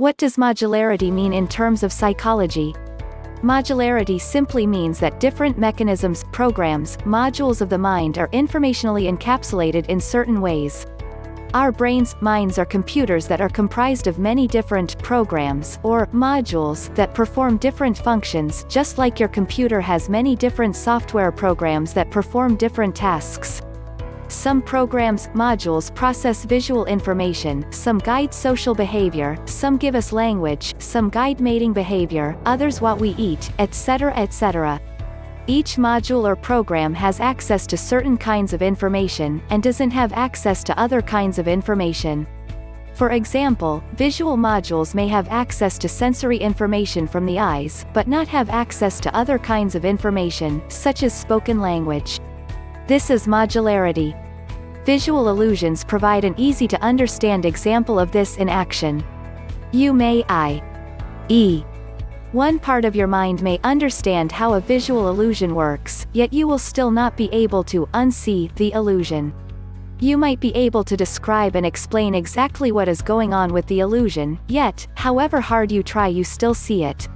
What does modularity mean in terms of psychology? Modularity simply means that different mechanisms, programs, modules of the mind are informationally encapsulated in certain ways. Our minds are computers that are comprised of many different programs, or modules, that perform different functions, just like your computer has many different software programs that perform different tasks. Some programs, modules process visual information, some guide social behavior, some give us language, some guide mating behavior, others what we eat, etc. etc. Each module or program has access to certain kinds of information, and doesn't have access to other kinds of information. For example, visual modules may have access to sensory information from the eyes, but not have access to other kinds of information, such as spoken language. This is modularity. Visual illusions provide an easy-to-understand example of this in action. You may i.e. one part of your mind may understand how a visual illusion works, yet you will still not be able to unsee the illusion. You might be able to describe and explain exactly what is going on with the illusion, yet, however hard you try, you still see it.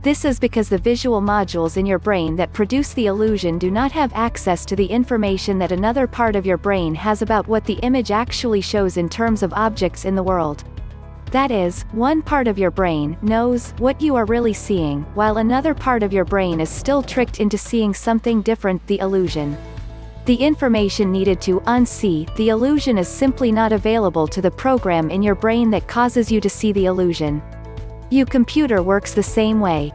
This is because the visual modules in your brain that produce the illusion do not have access to the information that another part of your brain has about what the image actually shows in terms of objects in the world. That is, one part of your brain knows what you are really seeing, while another part of your brain is still tricked into seeing something different, the illusion. The information needed to unsee the illusion is simply not available to the program in your brain that causes you to see the illusion. Your computer works the same way.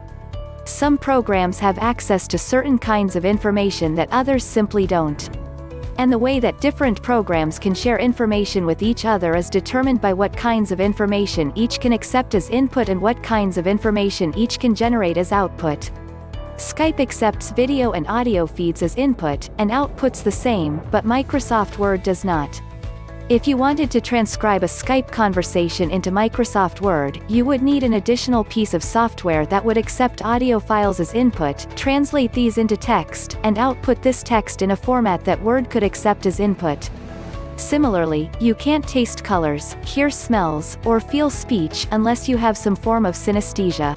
Some programs have access to certain kinds of information that others simply don't. And the way that different programs can share information with each other is determined by what kinds of information each can accept as input and what kinds of information each can generate as output. Skype accepts video and audio feeds as input, and outputs the same, but Microsoft Word does not. If you wanted to transcribe a Skype conversation into Microsoft Word, you would need an additional piece of software that would accept audio files as input, translate these into text, and output this text in a format that Word could accept as input. Similarly, you can't taste colors, hear smells, or feel speech unless you have some form of synesthesia.